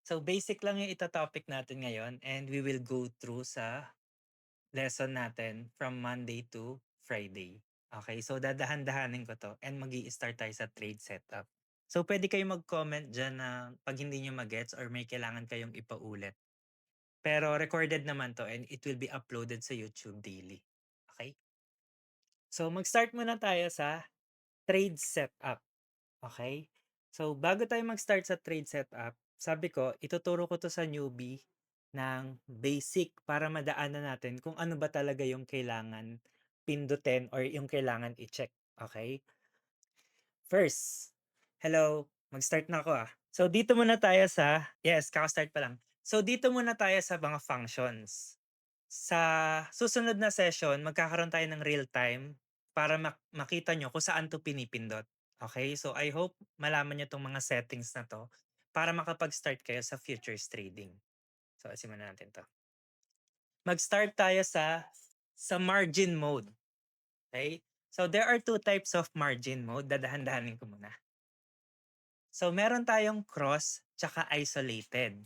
So basic lang yung ito-topic natin ngayon and we will go through sa lesson natin from Monday to Friday. Okay, so dadahan-dahanin ko 'to and mag-i-start tayo sa trade setup. So pwede kayong mag-comment diyan na 'pag hindi niyo ma-gets or may kailangan kayong ipaulit. Pero recorded naman 'to and it will be uploaded sa YouTube daily. Okay. So mag-start muna tayo sa trade setup. Okay. So, bago tayo mag-start sa trade setup, sabi ko, ituturo ko 'to sa newbie ng basic para madaanan natin kung ano ba talaga yung kailangan pindutin or yung kailangan i-check. Okay. First, hello, mag-start na ako So, dito muna tayo sa, yes, kaka-start pa lang. So, dito muna tayo sa mga functions. Sa susunod na session, magkakaroon tayo ng real time para makita nyo kung saan 'to pinipindot. Okay. So, I hope malaman niyo 'tong mga settings na 'to para makapag-start kayo sa futures trading. So, simulan natin 'to. Mag-start tayo sa margin mode, okay. So, there are two types of margin mode, dadahan-dahanin ko muna. So, meron tayong cross tsaka isolated.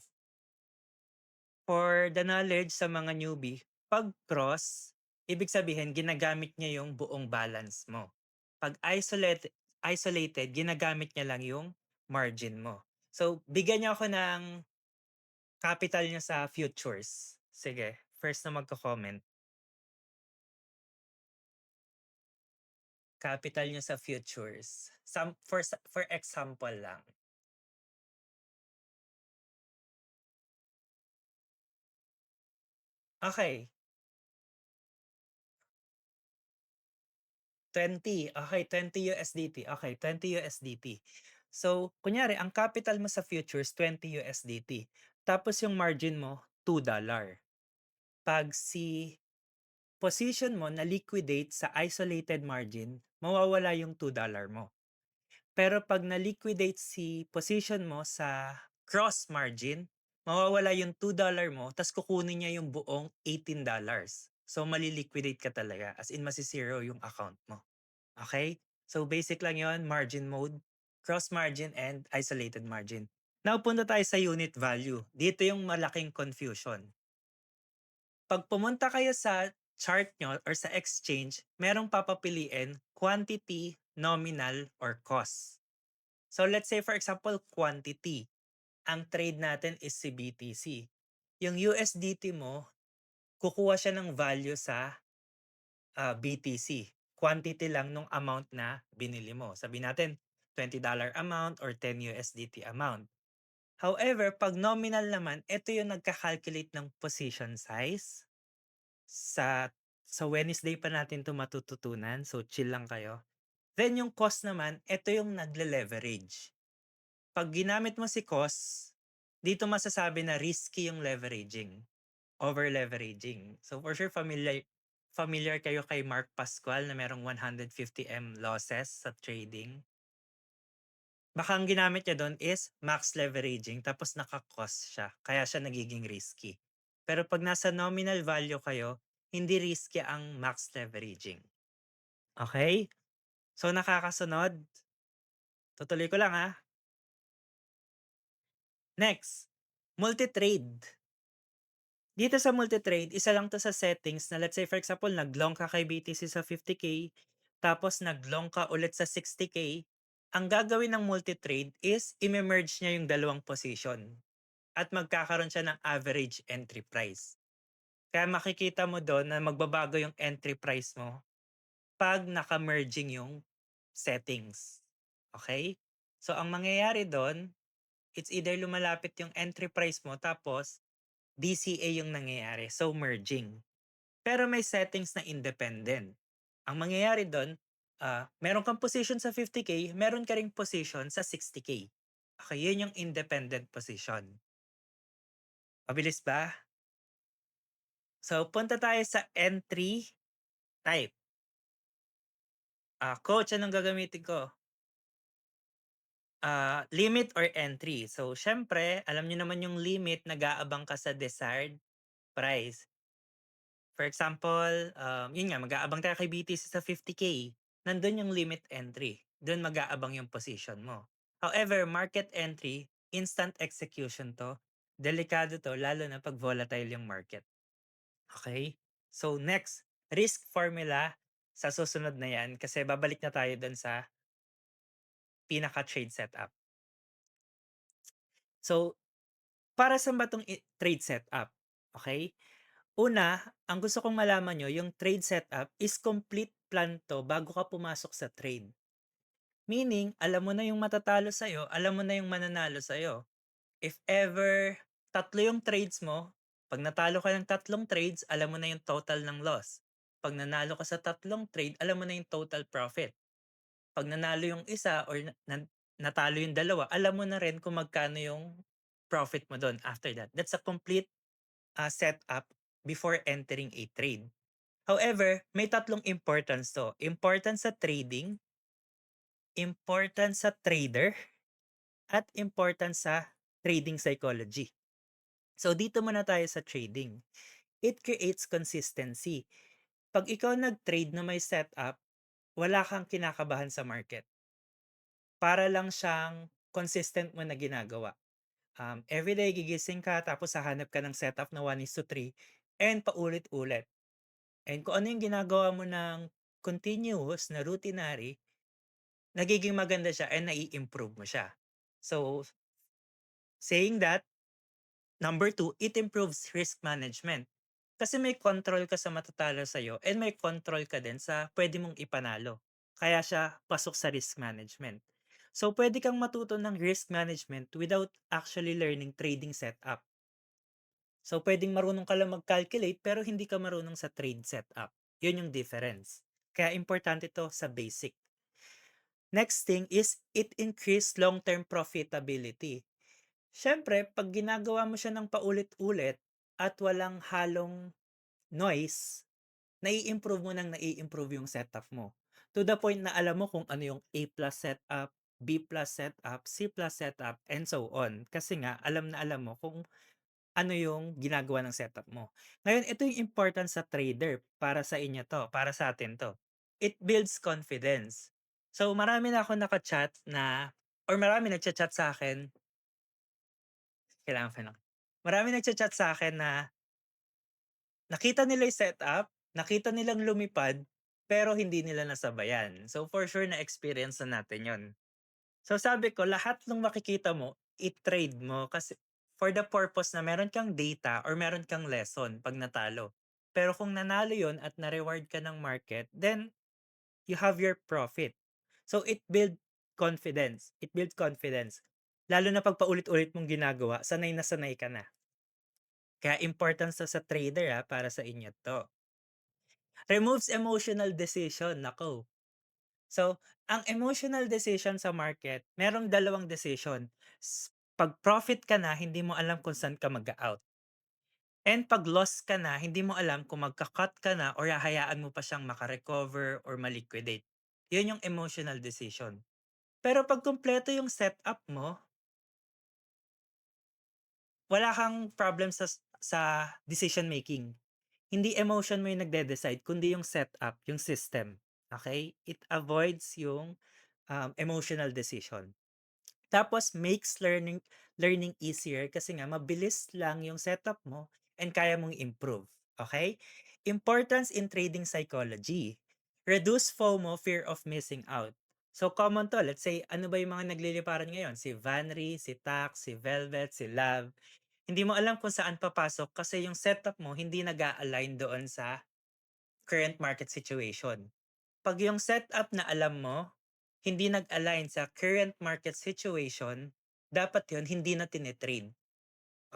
For the knowledge sa mga newbie, 'pag cross, ibig sabihin ginagamit niya yung buong balance mo. 'Pag isolated ginagamit niya lang yung margin mo. So, bigyan niyo ako ng capital niyo sa futures. Sige, first na magko-comment. Capital niyo sa futures. For example lang. Okay, 20. Okay, $20. Okay, $20. So, kunyari ang capital mo sa futures $20. Tapos yung margin mo $2. 'Pag si position mo na-liquidate sa isolated margin, mawawala yung $2 mo. Pero 'pag na-liquidate si position mo sa cross margin, mawawala yung $2 mo ta's kukunin niya yung buong $18. So, mali-liquidate ka talaga, as in masi-zero yung account mo. Okay. So, basic lang yon, margin mode, cross margin, and isolated margin. Now, punta tayo sa unit value. Dito yung malaking confusion. 'Pag pumunta kayo sa chart nyo or sa exchange, merong papapiliin quantity, nominal, or cost. So, let's say for example, quantity. Ang trade natin is si BTC. Yung USDT mo, kukuha siya ng value sa BTC. Quantity lang nung amount na binili mo. Sabi natin, $20 amount or 10 USDT amount. However, 'pag nominal naman, ito yung nagka-calculate ng position size. Sa Wednesday pa natin 'to matututunan, so chill lang kayo. Then yung cost naman, ito yung nagle-leverage. 'Pag ginamit mo si cost, dito masasabi na risky yung leveraging. Over-leveraging. So for sure familiar familiar kayo kay Mark Pascual na merong 150M losses sa trading. Baka ang ginamit niya dun is max leveraging tapos naka-cost siya, kaya siya nagiging risky. Pero 'pag nasa nominal value kayo, hindi risky ang max leveraging. Okay. So nakakasunod? Tutuloy ko lang, Next, multi-trade. Dito sa multi-trade, isa lang 'to sa settings na let's say for example nag-long ka kay BTC sa 50K, tapos nag-long ka ulit sa 60K, ang gagawin ng multi-trade is ime-merge niya yung dalawang position at magkakaroon siya ng average entry price. Kaya makikita mo dun na magbabago yung entry price mo 'pag naka-merging yung settings, okay. So ang mangyayari dun, it's either lumalapit yung entry price mo tapos DCA yung nangyayari, so merging. Pero may settings na independent. Ang mangyayari dun, meron kang position sa 50K, meron ka ring position sa 60K. Okay, yun yung independent position. Mabilis ba? So, punta tayo sa entry type. Coach, anong gagamitin ko? Limit or entry. So, syempre, alam niyo naman yung limit, nag-aabang ka sa desired price. For example, yun nga, mag-aabang tayo kay BTC sa 50K. Nandun yung limit entry. Doon mag-aabang yung position mo. However, market entry, instant execution to. delikado 'to lalo na 'pag volatile yung market, okay. So next, risk formula sa susunod na 'yan kasi babalik na tayo dun sa pinaka-trade setup. So, para saan ba 'tong trade setup, okay. Una, ang gusto kong malaman niyo yung trade setup is complete plan 'to bago ka pumasok sa trade. Meaning, alam mo na yung matatalo sa'yo, alam mo na yung mananalo sa'yo. If ever tatlo yung trades mo, 'pag natalo ka ng tatlong trades, alam mo na yung total ng loss. 'Pag nanalo ka sa tatlong trade, alam mo na yung total profit. 'Pag nanalo yung isa or natalo yung dalawa, alam mo na rin kung magkano yung profit mo dun after that. That's a complete, setup before entering a trade. However, may tatlong importance 'to. Importance sa trading, importance sa trader, at importance sa trading psychology. So dito muna tayo sa trading. It creates consistency. 'Pag ikaw nag-trade na may setup, wala kang kinakabahan sa market. Para lang siyang consistent mo na ginagawa. Everyday gigising ka tapos hahanap ka ng setup na 1:3 and paulit-ulit. And kung ano yung ginagawa mo ng continuous na routinary, nagiging maganda siya and nai-improve mo siya. So, saying that, number two, it improves risk management. Kasi may control ka sa matatalo sa'yo and may control ka din sa pwede mong ipanalo. Kaya siya pasok sa risk management. So, pwede kang matuto ng risk management without actually learning trading setup. So, pwedeng marunong ka lang mag-calculate pero hindi ka marunong sa trade setup. Yun yung difference. Kaya importante to sa basic. Next thing is it increase long-term profitability. Siyempre, 'pag ginagawa mo siya ng paulit-ulit at walang halong noise, nai-improve mo ng nai-improve yung setup mo. To the point na alam mo kung ano yung A plus setup, B plus setup, C plus setup, and so on. Kasi nga, alam na alam mo kung ano yung ginagawa ng setup mo. Ngayon, ito yung importance sa trader para sa inyo 'to, para sa atin 'to. It builds confidence. So, marami na akong naka-chat na or marami nagcha-chat sa'kin, kailangan pa ng marami nagcha-chat sa'kin na nakita nila yung setup, nakita nilang lumipad, pero hindi nila nasabayan. So, for sure na-experience na natin yon. So, sabi ko lahat ng makikita mo, i-trade mo kasi for the purpose na meron kang data or meron kang lesson 'pag natalo. Pero kung nanalo yon at na-reward ka ng market, then you have your profit. So, it builds confidence. Lalo na 'pag paulit-ulit mong ginagawa, sanay na sanay ka na. Kaya importance 'to sa trader, para sa inyo 'to. Removes emotional decision, naku. So, ang emotional decision sa market, merong dalawang decision. 'Pag profit ka na, hindi mo alam kung saan ka mag-a-out. And 'pag loss ka na, hindi mo alam kung magka-cut ka na or hahayaan mo pa siyang maka-recover or ma-liquidate. 'Yun yung emotional decision. Pero 'pag kumpleto yung setup mo, wala kang problem sa decision making. Hindi emotion mo yung nagde-decide kundi yung setup, yung system, okay. It avoids yung, emotional decision. Tapos makes learning easier kasi nga mabilis lang yung setup mo and kaya mong improve, okay. Importance in trading psychology. Reduce FOMO, fear of missing out. So common 'to, let's say ano ba yung mga nagliliparan ngayon, si Vanry, si Tax, si Velvet, si Love. Hindi mo alam kung saan papasok kasi yung setup mo hindi nag-a-align doon sa current market situation. 'Pag yung setup na alam mo, hindi nag-align sa current market situation, dapat yun hindi na tine-trade,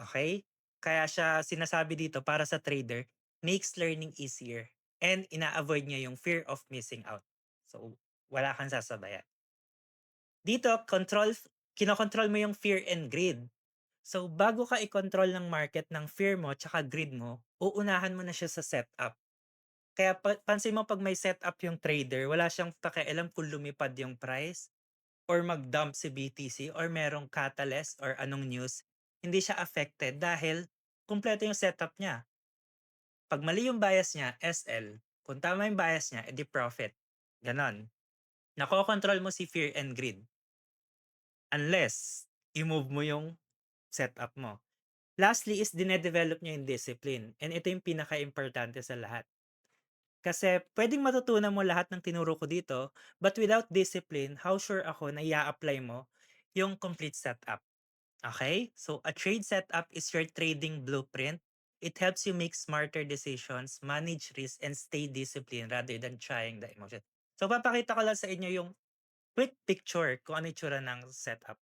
okey? Kaya siya sinasabi dito para sa trader, makes learning easier and ina-avoid niya yung fear of missing out. So, wala kang sasabayan. Dito kinokontrol mo yung fear and greed. So, bago ka i-control ng market ng fear mo tsaka greed mo, uunahan mo na siya sa setup. Kaya pansin mo 'pag may setup yung trader, wala siyang pakialam kung lumipad yung price or mag-dump si BTC or merong catalyst or anong news, hindi siya affected dahil kumpleto yung setup niya. 'Pag mali yung bias niya, SL. Kung tama yung bias niya, edi profit, gano'n. Nakokontrol mo si fear and greed unless i-move mo yung setup mo. Lastly is dine-develop niyo yung discipline and ito yung pinakaimportante sa lahat. Kasi puwedeng matutunan mo lahat ng tinuro ko dito, but without discipline, how sure ako na ia-apply mo yung complete setup, okay? So, a trade setup is your trading blueprint. It helps you make smarter decisions, manage risk, and stay disciplined rather than trying the emotion. So, papakita ko lang sa inyo yung quick picture kung ano itsura ng setup.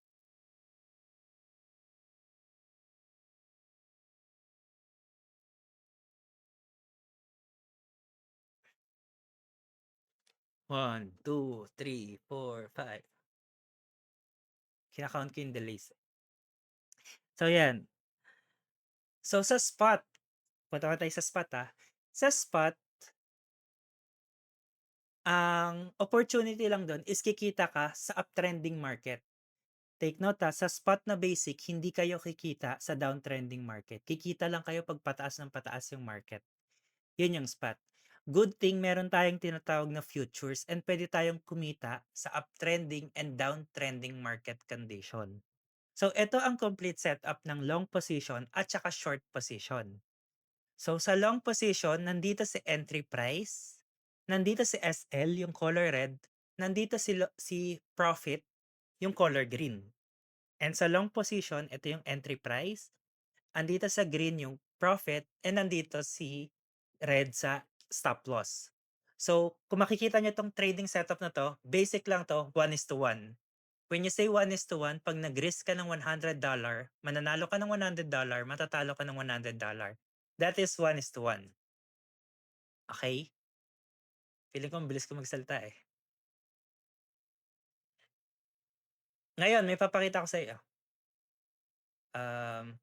1, 2, 3, 4, 5. Kina-count ko yung delays. So, yan. So, sa spot, punta naman tayo sa spot, Sa spot, ang opportunity lang dun is kikita ka sa uptrending market. Take note, sa spot na basic hindi kayo kikita sa downtrending market. Kikita lang kayo 'pag pataas ng pataas yung market. Yun yung spot. Good thing meron tayong tinatawag na futures and puwede tayong kumita sa uptrending and downtrending market condition. So, eto ang complete setup ng long position at saka short position. So, sa long position, nandito si entry price, nandito si SL, yung color red, nandito si profit, yung color green. And sa long position, ito yung entry price, andito sa green yung profit, and nandito si red sa stop loss. So, kung makikita nyo itong trading setup na to, basic lang to, 1:1. When you say 1:1, 'pag nag-risk ka ng $100, mananalo ka ng $100, matatalo ka ng $100. That is 1:1. Okay? Feeling ko ang bilis ko magsalita, eh. Ngayon may papakita ko sa iyo. Um,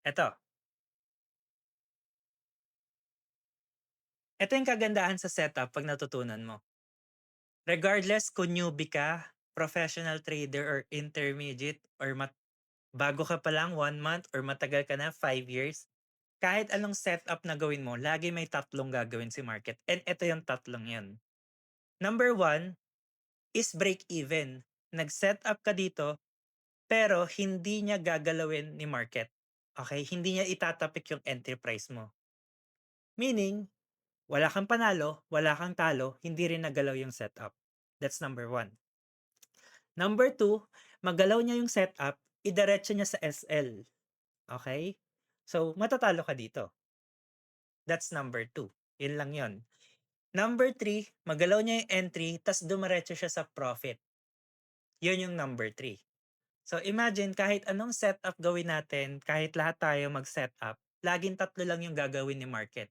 Eto, eto yung kagandahan sa setup 'pag natutunan mo. Regardless kung newbie ka, professional trader or intermediate or bago ka pa lang 1 month or matagal ka na 5 years, kahit anong setup na gawin mo lagi may tatlong gagawin si market and eto yung tatlong 'yan. Number 1 is break even. Nag-setup ka dito pero hindi niya gagalawin ni market. Okay, hindi niya itatapik yung entry price mo. Meaning, wala kang panalo, wala kang talo, hindi rin nagalaw yung setup. That's number 1. Number 2, magalaw niya yung setup, idiretso niya sa SL. Okay? So, matatalo ka dito. That's number 2. Yun lang yun. Number 3, magalaw niya yung entry, tas dumiretso siya sa profit. Yun yung number 3. So imagine kahit anong setup gawin natin, kahit lahat tayo mag-setup, laging tatlo lang yung gagawin ni market.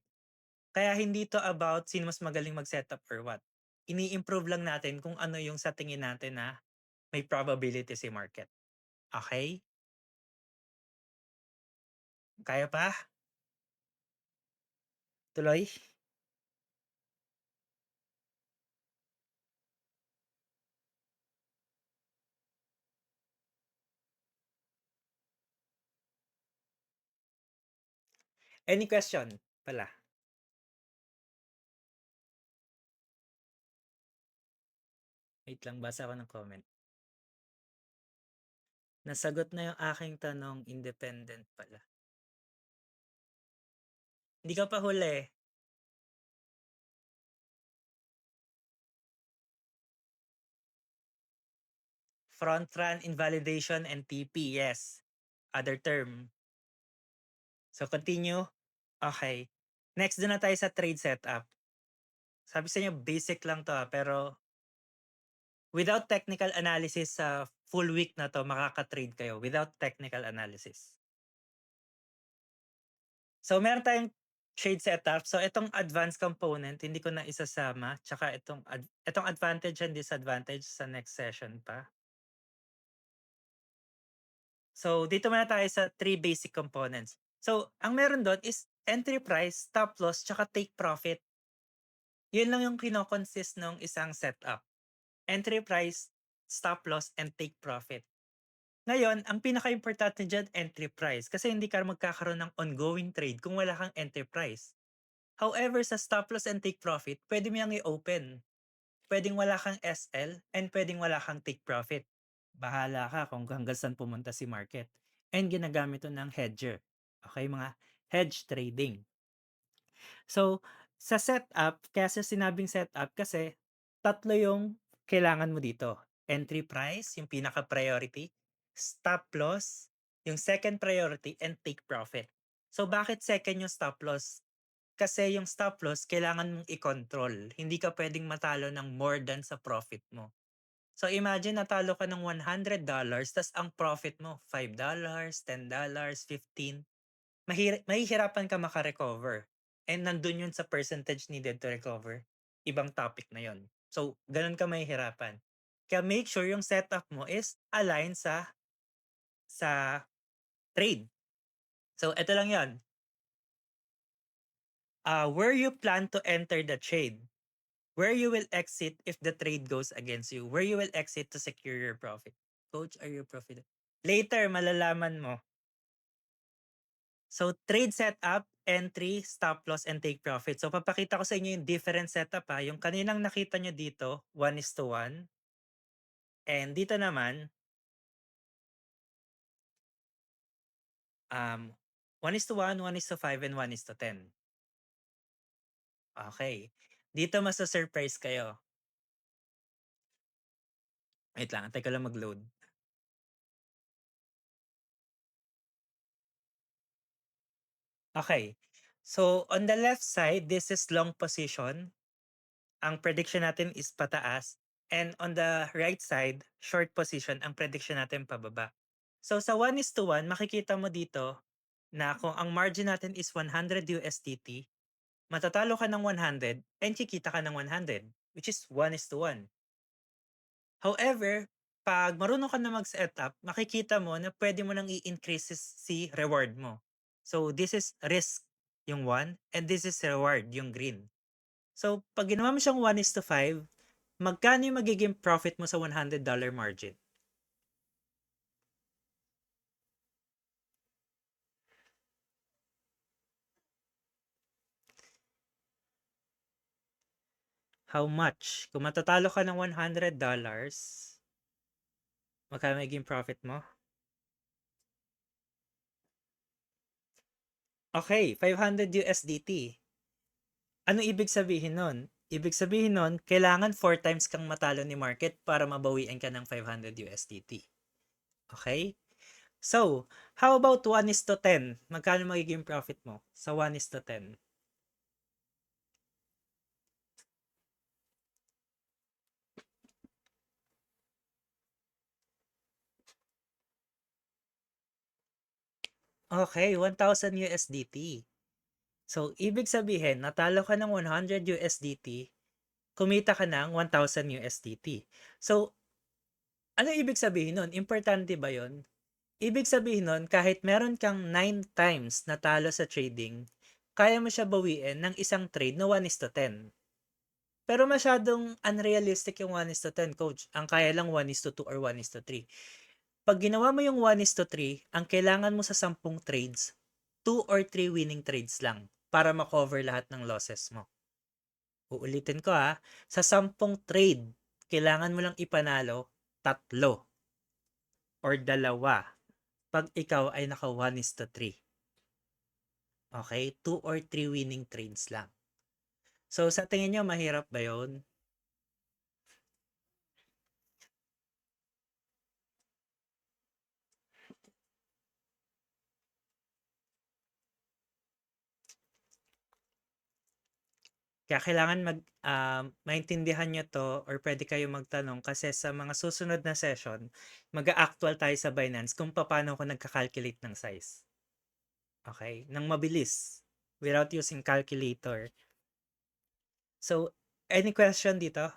Kaya hindi 'to about sino mas magaling mag-setup or what. Ini-improve lang natin kung ano yung sa tingin natin na may probability si market. Okay? Kaya pa? Tuloy? Any question pala? Wait lang, basa ako ng comment. Nasagot na yung aking tanong, independent pala. Hindi ka pa huli. Front run, invalidation, and TP, yes. Other term. So continue. Okay. Next doon na tayo sa trade setup. Sabi sa inyo basic lang 'to, pero without technical analysis sa full week na 'to makaka-trade kayo without technical analysis. So meron tayong trade setup. So itong advanced component hindi ko na isasama, tsaka itong advantage and disadvantage sa next session pa. So dito muna tayo sa three basic components. So ang meron dun is entry price, stop loss, tsaka take profit. Yun lang yung kino-consist nung isang setup. Entry price, stop loss, and take profit. Ngayon, ang pinakaimportante diyan, entry price. Kasi hindi ka magkakaroon ng ongoing trade kung wala kang entry price. However, sa stop loss and take profit, pwede mo yang i-open. Pwedeng wala kang SL and pwedeng wala kang take profit. Bahala ka kung hanggang saan pumunta si market. and ginagamit 'to ng hedger. Okay, mga hedge trading. So, sa setup, kaya sa sinabing setup kasi tatlo yung kailangan mo dito. Entry price, yung pinaka-priority, stop loss, yung second priority, and take profit. So, bakit second yung stop loss? Kasi yung stop loss kailangan mong i-control. Hindi ka puwedeng matalo ng more than sa profit mo. So, imagine natalo ka ng $100 ta's ang profit mo $5, $10, 15. Mahihirapan ka maka-recover, and nandun yun sa percentage needed to recover, ibang topic na yun. So, ganun ka mahihirapan. Kaya make sure yung setup mo is align sa trade. So, eto lang yun, where you plan to enter the trade, where you will exit if the trade goes against you, where you will exit to secure your profit. Coach, are you profit? Later malalaman mo. So, trade setup, entry, stop loss, and take profit. So, papakita ko sa inyo yung different setup ha. Yung kaninang nakita nyo dito, 1:1. And dito naman, 1:1, 1:5, and 1:10. Okay. Dito masa-surprise kayo. Wait lang, antay ko lang mag-load. Okay. So, on the left side, this is long position. Ang prediction natin is pataas. And on the right side, short position, ang prediction natin pababa. So sa 1:1, makikita mo dito na kung ang margin natin is $100, matatalo ka ng 100 and kikita ka ng 100, which is 1:1. However, 'pag marunong ka na mag-setup, makikita mo na pwede mo nang i-increase si reward mo. So this is risk, yung 1, and this is reward, yung green. So 'pag ginawa mo siyang 1:5, magkano yung magiging profit mo sa $100 margin? How much? Kung matatalo ka ng $100, magkano magiging profit mo? Okay, $500. Ano ibig sabihin nun? Ibig sabihin nun, kailangan 4 times kang matalo ni market para mabawian ka ng $500. Okay? So, how about 1:10? Magkano magiging profit mo sa 1:10? Okay, $1,000. So, ibig sabihin, natalo ka ng $100, kumita ka ng $1,000. So, ano ibig sabihin nun? Importante ba yon? Ibig sabihin nun, kahit meron kang 9 times natalo sa trading, kaya mo siya bawiin ng isang trade na 1:10. Pero masyadong unrealistic yung 1:10, coach. Ang kaya lang 1:2 or 1:3. Pag ginawa mo yung 1:3, ang kailangan mo sa 10 trades, 2 or 3 winning trades lang para ma-cover lahat ng losses mo. Uulitin ko ha, sa 10 trade, kailangan mo lang ipanalo 3 or 2 pag ikaw ay naka 1:3. Okay? 2 or 3 winning trades lang. So, sa tingin nyo, mahirap ba yun? Kaya kailangan maintindihan nyo to or pwede kayo magtanong kasi sa mga susunod na session, mag-actual tayo sa Binance kung paano ko nagka-calculate ng size. Okay? Nang mabilis without using calculator. So, any question dito?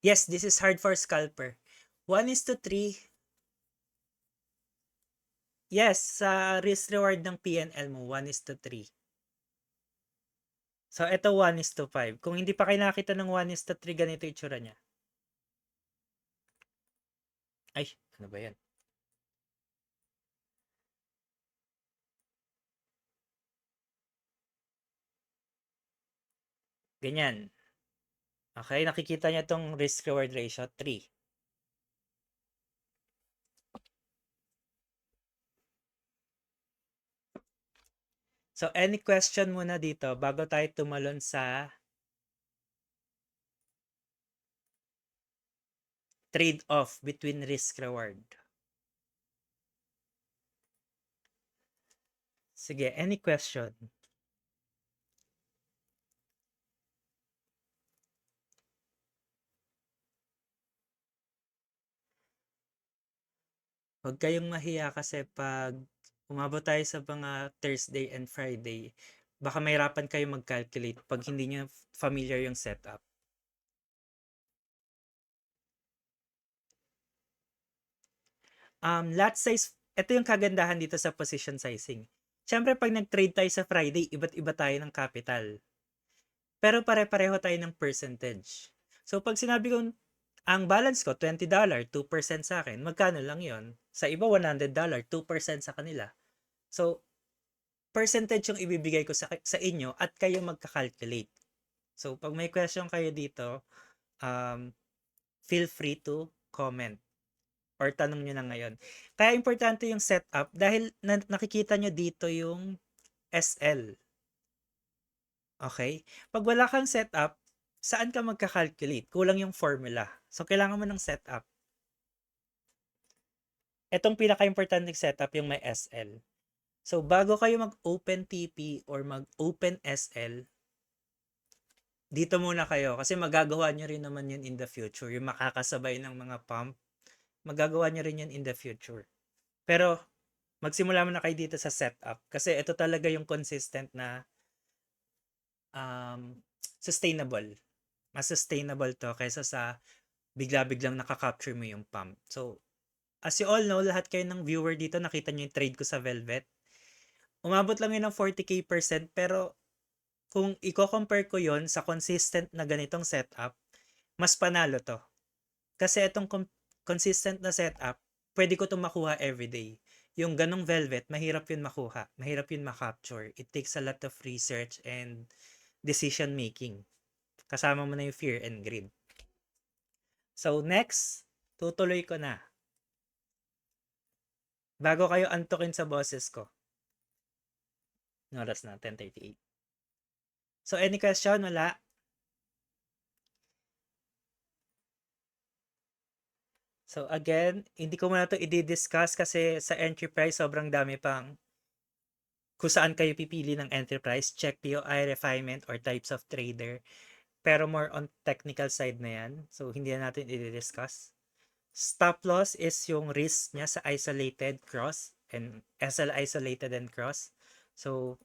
Yes, this is hard for scalper. 1:3. Yes, sa risk reward ng PNL mo, 1:3. So, ito 1:5. Kung hindi pa kayo nakakita ng 1:3, ganito yung itsura niya. Ay, ano ba yan? Ganyan. Okay, nakikita niyo tong risk-reward ratio, 3. So, any question muna dito bago tayo tumalon sa trade-off between risk-reward? Sige, any question? Huwag kayong mahiya kasi pag umabot tayo sa mga Thursday and Friday, baka mahirapan kayo mag-calculate pag hindi nyo familiar yung setup. Lot size, ito yung kagandahan dito sa position sizing. Siyempre, pag nag-trade tayo sa Friday, iba't iba tayo ng capital. Pero pare-pareho tayo ng percentage. So, pag sinabi ko, ang balance ko, $20, 2% sa akin, magkano lang yon? Sa iba, $100, 2% sa kanila. So, percentage yung ibibigay ko sa inyo at kayo magka-calculate. So, pag may question kayo dito, feel free to comment or tanong nyo na ngayon. Kaya importante yung setup dahil nakikita nyo dito yung SL. Okay? Pag wala kang setup, saan ka magka-calculate? Kulang yung formula. So, kailangan mo ng setup. Itong pinaka-importante setup yung may SL. So, bago kayo mag-open TP or mag-open SL, dito muna kayo kasi magagawa nyo rin naman yun in the future. Yung makakasabay ng mga pump, magagawa nyo rin yun in the future. Pero, magsimula muna kayo dito sa setup kasi ito talaga yung consistent na sustainable. Mas sustainable to kaysa sa bigla-biglang nakaka-capture mo yung pump. So, as you all know, lahat kayo ng viewer dito, nakita nyo yung trade ko sa Velvet. Umabot lang yun ng 40k percent pero kung i-compare ko yon sa consistent na ganitong setup, mas panalo to. Kasi itong consistent na setup, pwede ko itong makuha everyday. Yung ganong Velvet, mahirap yun makuha. Mahirap yun makapture. It takes a lot of research and decision making. Kasama mo na yung fear and greed. So next, tutuloy ko na. Bago kayo antukin sa boses ko. Oras na, 10:38. So any question? Wala? So again, hindi ko muna ito i-discuss kasi sa enterprise sobrang dami pang kung saan kayo pipili ng enterprise, check POI, refinement, or types of trader. Pero more on technical side na yan. So hindi na natin i-discuss. Stop loss is yung risk niya sa isolated cross and SL isolated and cross. So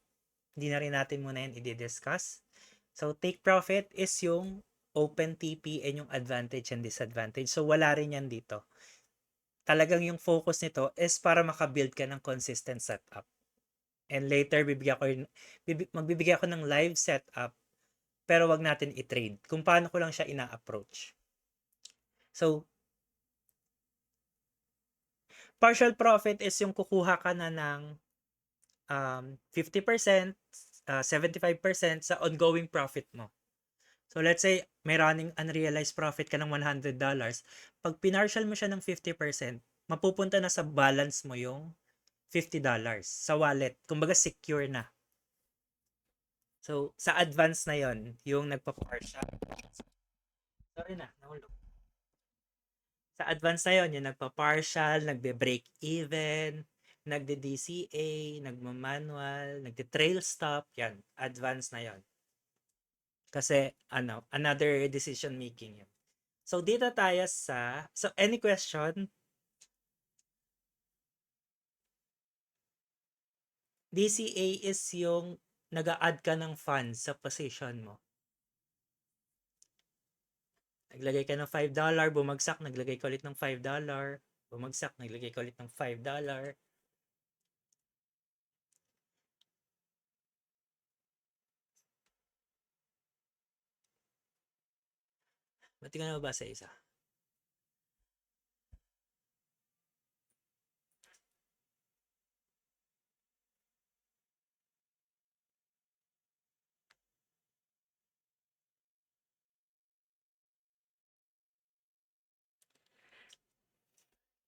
hindi na rin natin muna yan i-discuss. So take profit is yung open TP and yung advantage and disadvantage. So wala rin yan dito. Talagang yung focus nito is para makabuild ka ng consistent setup. And later magbibigay ako ng live setup pero wag natin i-trade. Kung paano ko lang siya ina-approach. So partial profit is yung kukuha ka na ng 50%, 75% sa ongoing profit mo. So let's say may running unrealized profit ka ng $100. Pag pinartial mo siya ng 50%, mapupunta na sa balance mo yung $50 sa wallet. Kumbaga secure na. So sa advance na yon yung nagpa-partial. Sorry na, nahulog. Sa advance na yon yung nagpa-partial, nagbe-break even, nagde-DCA, nagma-manual, nagde-trail stop, yan, advance na yon. Kasi another decision making yun. So dito tayo so any question? DCA is yung nag-a-add ka ng funds sa position mo. Naglagay ka ng $5, bumagsak, naglagay ka ulit ng $5, bumagsak, naglagay ka ulit ng $5. Ba't ka na ba sa isa?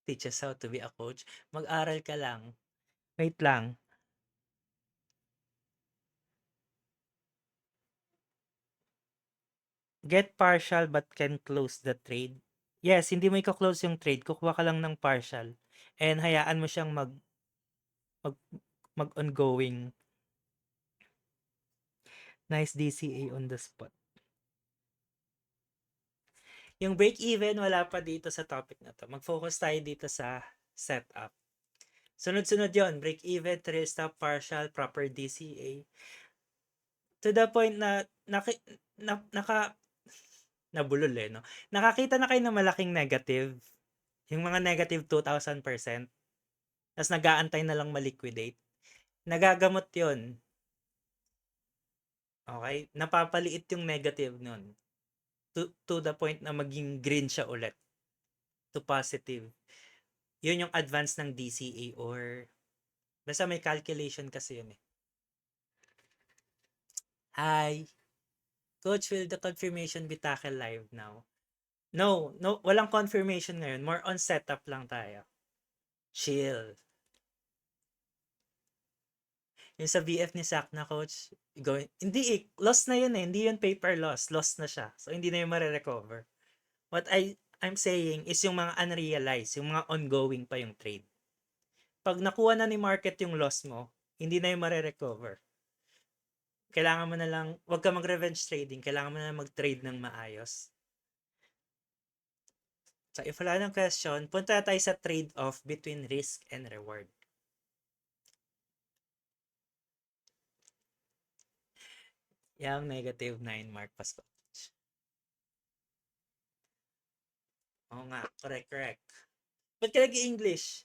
Teach us how to be a coach. Mag-aral ka lang. Wait lang. Get partial but can close the trade. Yes, hindi mo i-close yung trade. Kukuha ka lang ng partial. And hayaan mo siyang mag, mag-ongoing. Nice DCA on the spot. Yung break-even, wala pa dito sa topic na to. Mag-focus tayo dito sa setup. Sunod-sunod yon, break-even, trail stop, partial, proper DCA. To the point na, nabulol no? Nakakita na kayo ng malaking negative. Yung mga negative 2,000%. Tapos nag-aantay na lang maliquidate. Nagagamot yon. Okay? Napapaliit yung negative nun. To the point na maging green siya ulit. To positive. Yun yung advance ng DCA or basta may calculation kasi yun eh. Hi! Coach, will the confirmation be tackled live now? No, walang confirmation ngayon. More on setup lang tayo. Chill. Yung sa VF ni Sak na coach, hindi loss na yun eh. Hindi yun paper loss. Loss na siya. So, hindi na yung marirecover. What I'm saying is yung mga unrealized, yung mga ongoing pa yung trade. Pag nakuha na ni market yung loss mo, hindi na yung marirecover. Kailangan mo na lang, wag ka mag-revenge trading. Kailangan mo na lang mag-trade ng maayos. So, if wala ng question, punta tayo sa trade-off between risk and reward. Yung negative 9 mark Pasco. Oo nga, correct. Ba't ka nag-English?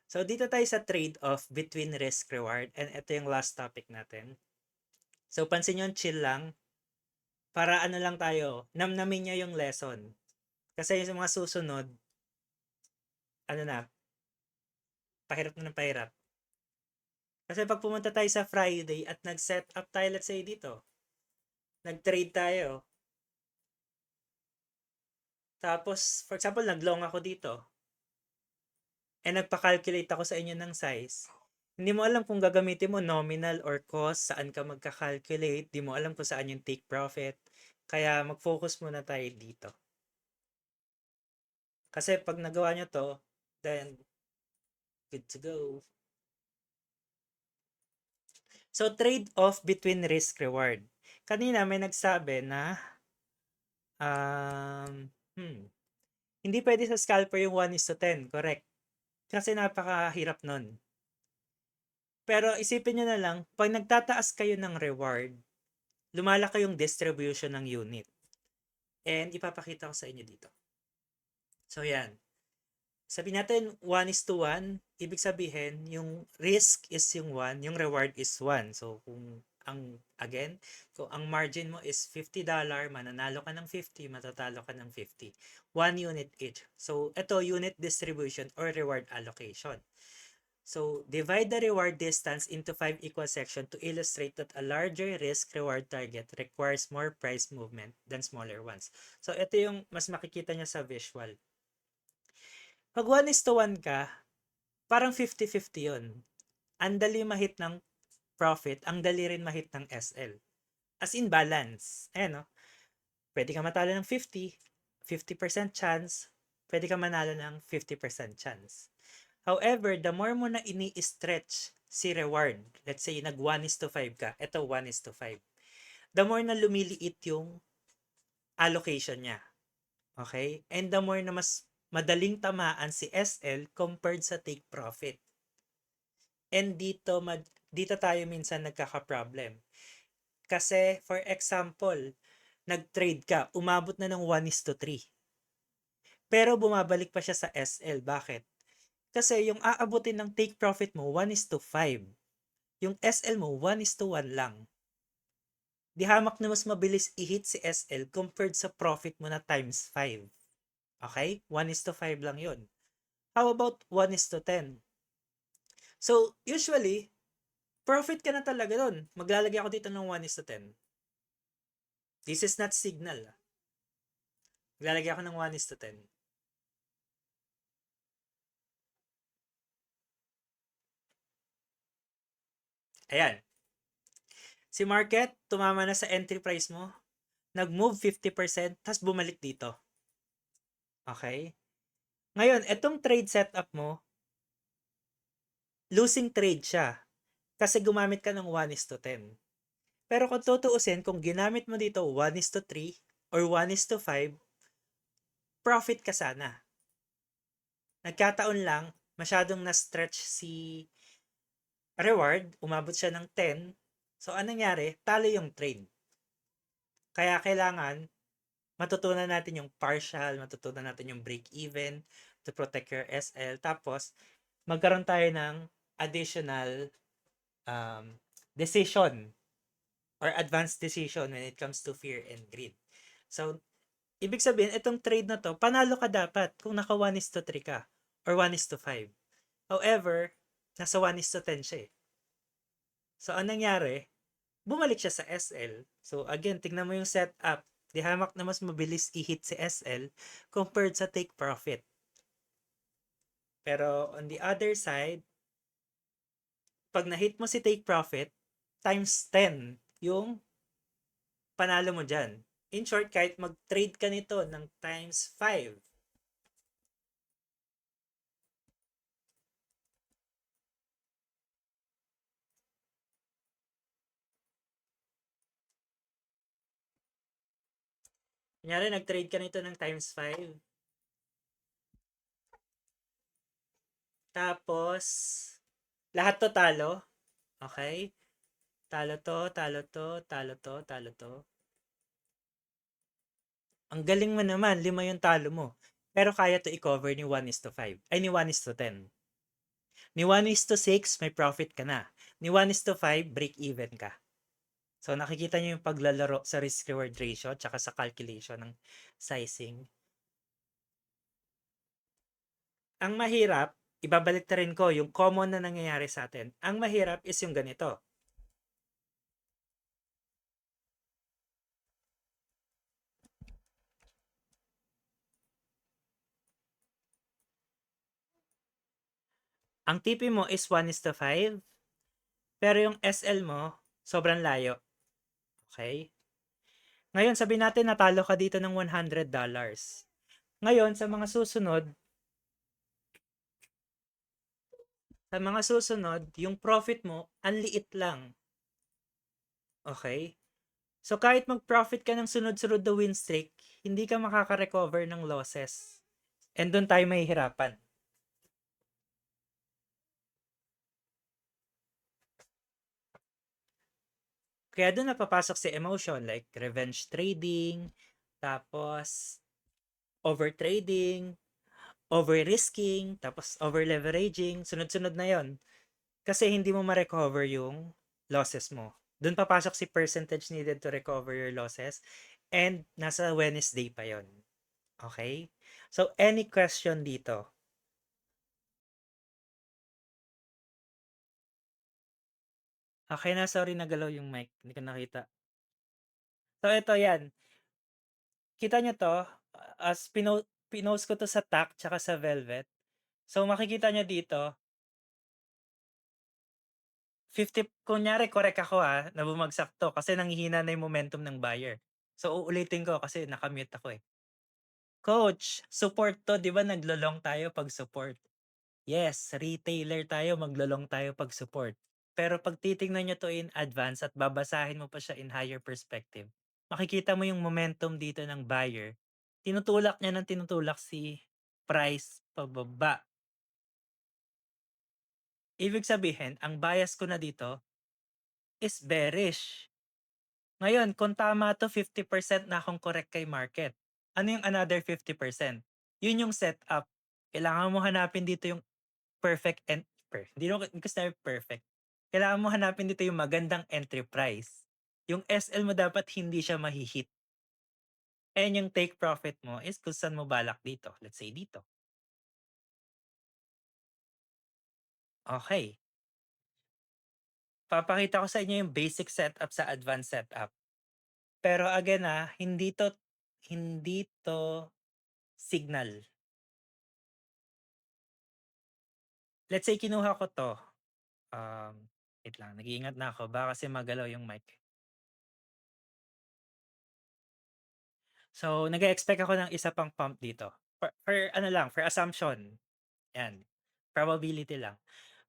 So, dito tayo sa trade-off between risk-reward and ito yung last topic natin. So, pansin nyo, chill lang. Para ano lang tayo, namnamin niya yung lesson. Kasi yung mga susunod, ano na, pahirap na ng pahirap. Kasi pag pumunta tayo sa Friday at nag-set up tayo, let's say dito, nag-trade tayo. Tapos, for example, nag-long ako dito. And nagpa-calculate ako sa inyo ng size. Hindi mo alam kung gagamitin mo nominal or cost, saan ka magka-calculate, di mo alam kung saan yung take profit. Kaya mag-focus muna tayo dito. Kasi pag nagawa nyo to, then good to go. So, trade-off between risk-reward. Kanina may nagsabi na hindi pwede sa scalper yung 1:10, correct? Kasi napakahirap nun. Pero isipin nyo na lang, pag nagtataas kayo ng reward, lumalaki yung distribution ng unit. And ipapakita ko sa inyo dito. So, yan. Sabi natin 1:1, ibig sabihin, yung risk is yung 1, yung reward is 1. So, kung ang margin mo is $50, mananalo ka ng 50, matatalo ka ng 50. 1 unit each. So, ito unit distribution or reward allocation. So, divide the reward distance into 5 equal sections to illustrate that a larger risk-reward target requires more price movement than smaller ones. So, ito yung mas makikita niya sa visual. Pag 1:1 ka, parang 50-50 yun. Ang dali mahit ng profit, ang dali rin mahit ng SL. As in balance. Ayan, no? Pwede ka matalo ng 50% chance, pwede ka manalo ng 50% chance. However, the more mo na ini-stretch si reward, let's say nag 1:5 ka, ito 1:5, the more na lumiliit yung allocation niya. Okay? And the more na mas madaling tamaan si SL compared sa take profit. And dito tayo minsan nagkaka-problem. Kasi, for example, nag-trade ka, umabot na ng 1:3. Pero bumabalik pa siya sa SL. Bakit? Kasi yung aabutin ng take profit mo, 1:5. Yung SL mo, 1:1 lang. Di hamak na mas mabilis i-hit si SL compared sa profit mo na times 5. Okay? 1:5 lang yun. How about 1:10? So, usually, profit ka na talaga doon. Maglalagay ako dito ng 1:10. This is not signal. Maglalagay ako ng 1:10. Ayan. Si market, tumama na sa entry price mo. Nag-move 50%, tas bumalik dito. Okay? Ngayon, etong trade setup mo, losing trade siya. Kasi gumamit ka ng 1:10. Pero kung tutuusin, kung ginamit mo dito 1:3 or 1:5, profit ka sana. Nagkataon lang, masyadong na-stretch si reward, umabot siya ng 10. So, anong nangyari? Talo yung trade. Kaya kailangan matutunan natin yung partial, matutunan natin yung break-even to protect your SL. Tapos, magkaroon tayo ng additional um, decision or advanced decision when it comes to fear and greed. So, ibig sabihin, itong trade na to, panalo ka dapat kung naka 1:3 ka or 1:5. However, nasa 1:10 siya eh. So, anong nangyari? Bumalik siya sa SL. So, again, tignan mo yung setup. Di hamak na mas mabilis i-hit si SL compared sa take profit. Pero, on the other side, pag na-hit mo si take profit, times 10 yung panalo mo dyan. In short, kahit mag-trade ka nito ng times 5, kunyari nag-trade ka nito ng times 5, tapos lahat to talo, okay? Talo to, talo to, talo to, talo to. Ang galing mo naman, 5 yung talo mo. Pero kaya to i-cover ni 1:5. Ay, ni 1:10. Ni 1:6, may profit ka na. Ni 1:5, break even ka. So, nakikita nyo yung paglalaro sa risk-reward ratio tsaka sa calculation ng sizing. Ang mahirap, ibabalik na rin ko yung common na nangyayari sa atin. Ang mahirap is yung ganito. Ang TP mo is 1:5, pero yung SL mo, sobrang layo. Okay? Ngayon, sabi natin natalo ka dito ng $100. Ngayon, sa mga susunod, yung profit mo, ang liit lang. Okay? So, kahit mag-profit ka ng sunod-sunod na win streak, hindi ka makaka-recover ng losses. And doon tayo mahihirapan. Kaya doon napapasok si emotion like revenge trading, tapos over-trading, over-risking, tapos over-leveraging, sunod-sunod na yon. Kasi hindi mo ma-recover yung losses mo. Doon papasok si percentage needed to recover your losses and nasa Wednesday pa yon. Okay? So, any question dito? Okay na, sorry nagalaw yung mic. Hindi ko nakita. So, ito yan. Kita nyo to, as pinost ko to sa TAC tsaka sa Velvet. So, makikita nyo dito, 50, kunyari, correct ako na bumagsak to kasi nanghihina na yung momentum ng buyer. So, uulitin ko kasi nakamute ako eh. Coach, support to, di ba naglolong tayo pag support? Yes, retailer tayo, maglolong tayo pag support. Pero pag titingnan nyo to in advance at babasahin mo pa siya in higher perspective, makikita mo yung momentum dito ng buyer. Tinutulak niya ng tinutulak si price pababa. Ibig sabihin, ang bias ko na dito is bearish. Ngayon, kung tama to, 50% na akong correct kay market. Ano yung another 50%? Yun yung setup. Kailangan mo hanapin dito yung perfect hindi ko sinabi perfect. Kailangan mo hanapin dito yung magandang entry price. Yung SL mo dapat hindi siya mahihit. And yung take profit mo is kung saan mo balak dito. Let's say dito. Okay. Papakita ko sa inyo yung basic setup sa advanced setup. Pero again hindi 'to signal. Let's say kinuha ko 'to, wait lang nag-iingat na ako baka kasi magalaw yung mic. So, nag-e-expect ako ng isa pang pump dito, for ano lang, for assumption, 'yan, probability lang.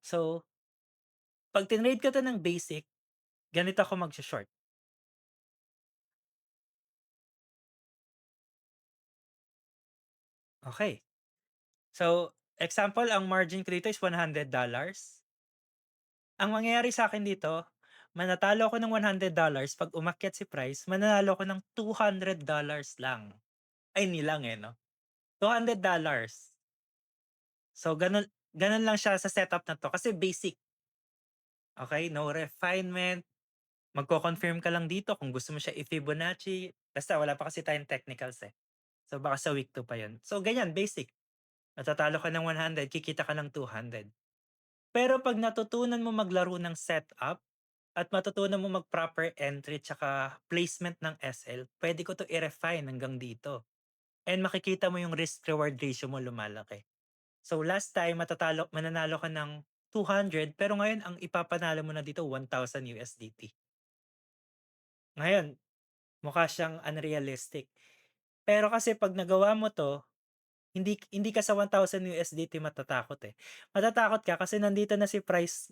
So, 'pag tinrade ko 'to ng basic, ganito ako magso-short, okey. So, example ang margin ko dito is $100. Ang mangyayari sa'kin dito, manatalo ako ng $100 'pag umakyat si price, mananalo ako ng $200 lang. Ay, ni lang, eh, 'no? $200. So, gano'n gano'n lang siya sa setup na 'to kasi basic, okey, no refinement, magko-confirm ka lang dito kung gusto mo siya i-Fibonacci, basta wala pa kasi tayong technicals, eh. So, baka sa week 2 pa 'yun. So, ganyan basic, matatalo ka ng 100, kikita ka ng 200. Pero 'pag natutunan mo maglaro ng setup at matutunan mo mag-proper entry tsaka placement ng SL, puwede ko 'to i-refine hanggang dito and makikita mo yung risk reward ratio mo lumalaki. So, last time mananalo ka ng 200 pero ngayon ang ipapanalo mo na dito $1,000. Ngayon, mukha siyang unrealistic. Pero kasi 'pag nagawa mo 'to, hindi hindi ka sa $1,000 matatakot, eh. Matatakot ka kasi nandito na si price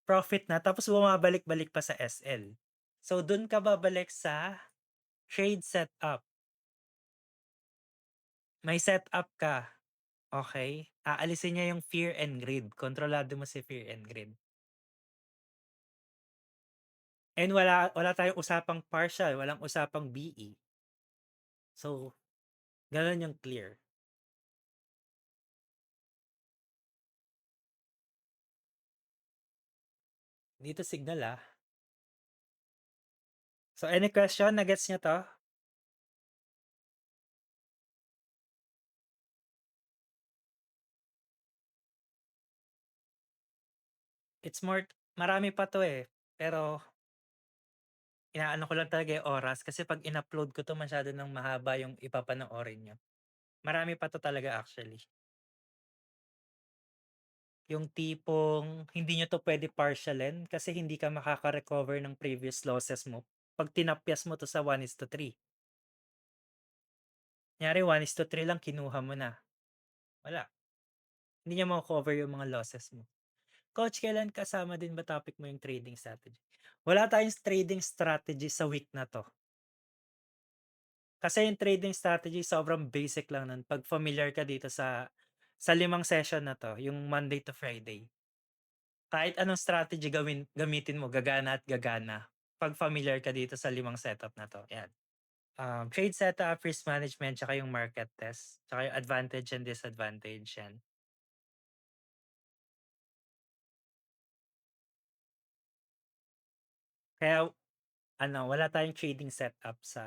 profit na tapos bumabalik-balik pa sa SL. So, dun ka babalik sa trade setup. May setup ka, okey? Aalisin niya yung fear and greed, kontrolado mo si fear and greed. And wala wala tayong usapang partial, walang usapang BE. So, gano'n yung clear. Dito signal, So, any question, na-gets niyo 'to? It's more marami pa 'to, eh, pero inaano ko lang talaga yung oras kasi 'pag in-upload ko 'to masyado ng mahaba yung ipapanoorin niyo. Marami pa 'to talaga actually. Yung tipong hindi niyo 'to puwede partialin kasi hindi ka makaka-recover ng previous losses mo 'pag tinapyas mo 'to sa 1:3. Kunyari 1:3 lang kinuha mo na, wala, hindi niya mako-cover yung mga losses mo. Coach, kailan kasama din ba topic mo yung trading strategy? Wala tayong trading strategy sa week na 'to. Kasi yung trading strategy sobrang basic lang nun 'pag familiar ka dito sa 5 session na 'to, yung Monday to Friday. Kahit anong strategy gamitin mo gagana at gagana 'pag familiar ka dito sa 5 setup na 'to, 'yan. Trade setup, risk management, tsaka yung market test, tsaka yung advantage and disadvantage, 'yan. Kaya ano, wala tayong trading setup sa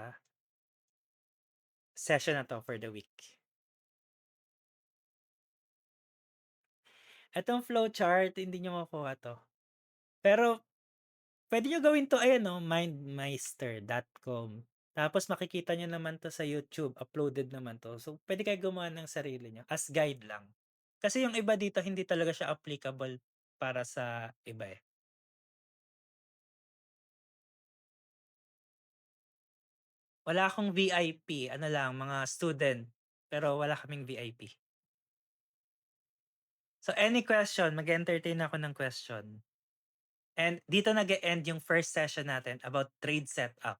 session na 'to for the week. Etong flowchart hindi niyo makukuha 'to, pero puwede niyo gawin 'to ayan 'no, mindmeister.com. Tapos makikita niyo naman 'to sa YouTube, uploaded naman 'to. So, puwede kayo gumawa ng sarili niyo, as guide lang. Kasi yung iba dito hindi talaga siya applicable para sa iba, eh. Wala akong VIP, ano lang mga student, pero wala kaming VIP. So, any question, mag-e-entertain ako ng question. And dito nag-e-end yung first session natin about trade setup.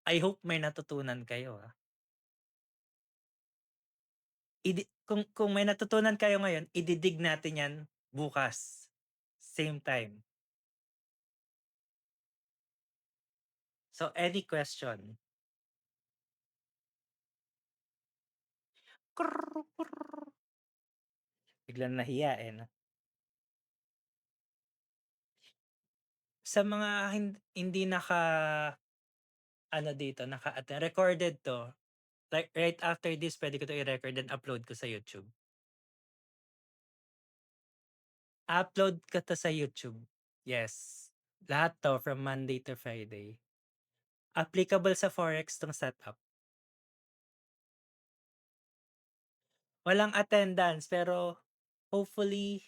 I hope may natutunan kayo, kung may natutunan kayo ngayon, ididig natin 'yan bukas, same time. So, any question? Biglang nahiya, eh, 'no? Sa mga hindi ano dito, naka-attend, recorded 'to, like right after this puwede ko 'to i-record and upload ko sa YouTube. Upload ko 'to sa YouTube, yes. Lahat 'to from Monday to Friday. Applicable sa forex 'tong setup. walang attendance pero hopefully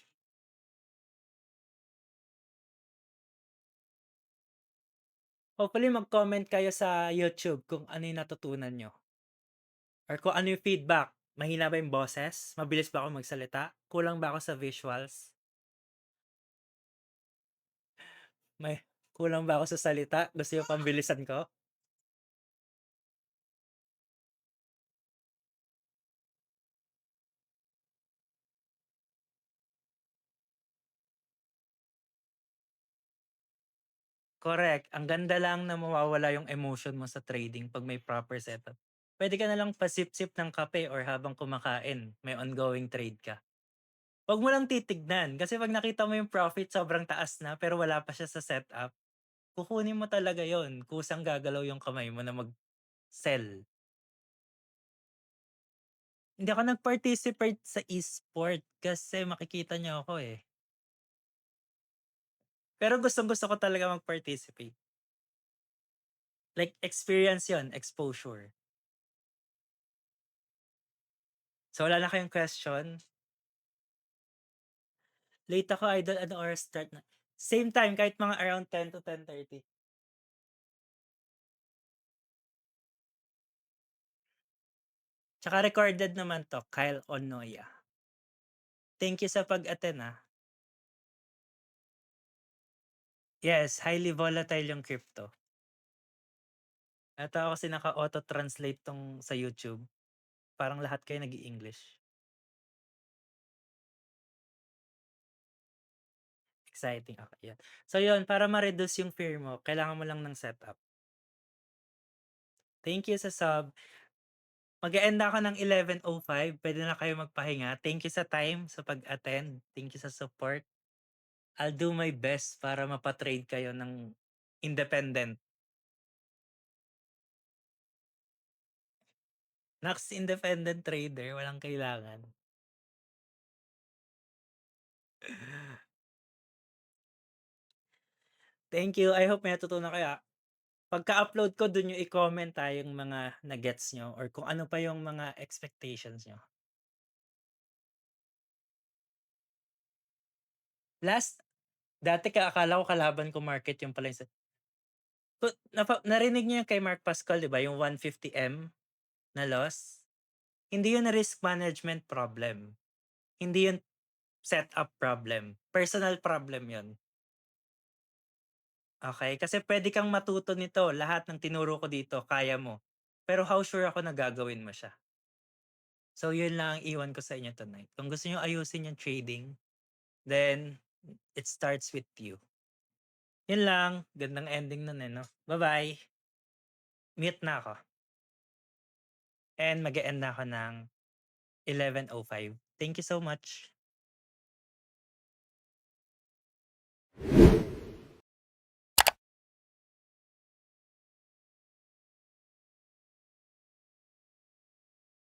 hopefully mag-comment kayo sa YouTube kung ano yung natutunan niyo or kung ano yung feedback. Mahina ba yung boses? Mabilis ba ako magsalita? Kulang ba ako sa visuals? May kulang ba ako sa salita? Gusto niyo pang bilisan ko? Correct. Ang ganda lang na mawawala yung emotion mo sa trading 'pag may proper setup. Puwede ka na lang pasip-sip ng kape or habang kumakain may ongoing trade ka. 'Wag mo lang titignan kasi 'pag nakita mo yung profit sobrang taas na pero wala pa siya sa setup, kukunin mo talaga yon. Kusang gagalaw yung kamay mo na mag-sell. Hindi ako nag-participate sa e-sport kasi makikita niyo ako, eh. Pero gustong-gusto ko talaga mag-participate. Like experience yon, exposure. So wala na kayong question? Late ako idol, anong oras start na? Same time kahit mga around 10 to 10:30. Tsaka recorded naman 'to, Kyle Onoya. Thank you sa pag-attend, Yes, highly volatile yung crypto. Natawa kasi naka-auto translate 'tong sa YouTube, parang lahat kayo nag-i-English. Exciting, okey 'yan. So 'yun, para ma-reduce yung fear mo kailangan mo lang ng setup. Thank you sa sub. Mag-e-end na ako ng 11:05, puwede na kayo magpahinga. Thank you sa time, sa pag-attend. Thank you sa support. I'll do my best para mapa-trade kayo ng independent. Nax independent trader, walang kailangan. Thank you, I hope may natutunan kayo, Pagka-upload ko dun niyo i-comment, yung mga na-gets niyo or kung ano pa yung mga expectations niyo. Last dati akala ko kalaban ko market yung pala yung sa narinig niyo yung kay Mark Pascal 'di ba, yung 150M na loss? Hindi yun risk management problem, hindi yun setup problem, personal problem yun. Okey, kasi puwede kang matuto nito, lahat ng tinuro ko dito kaya mo. Pero how sure ako na gagawin mo siya. So yun lang ang iwan ko sa inyo tonight. Kung gusto niyo ayusin yung trading, then it starts with you. Yun lang, gandang ending nun, 'no? Bye-bye. Mute na ako and mag-e-end na ako ng 11:05. Thank you so much.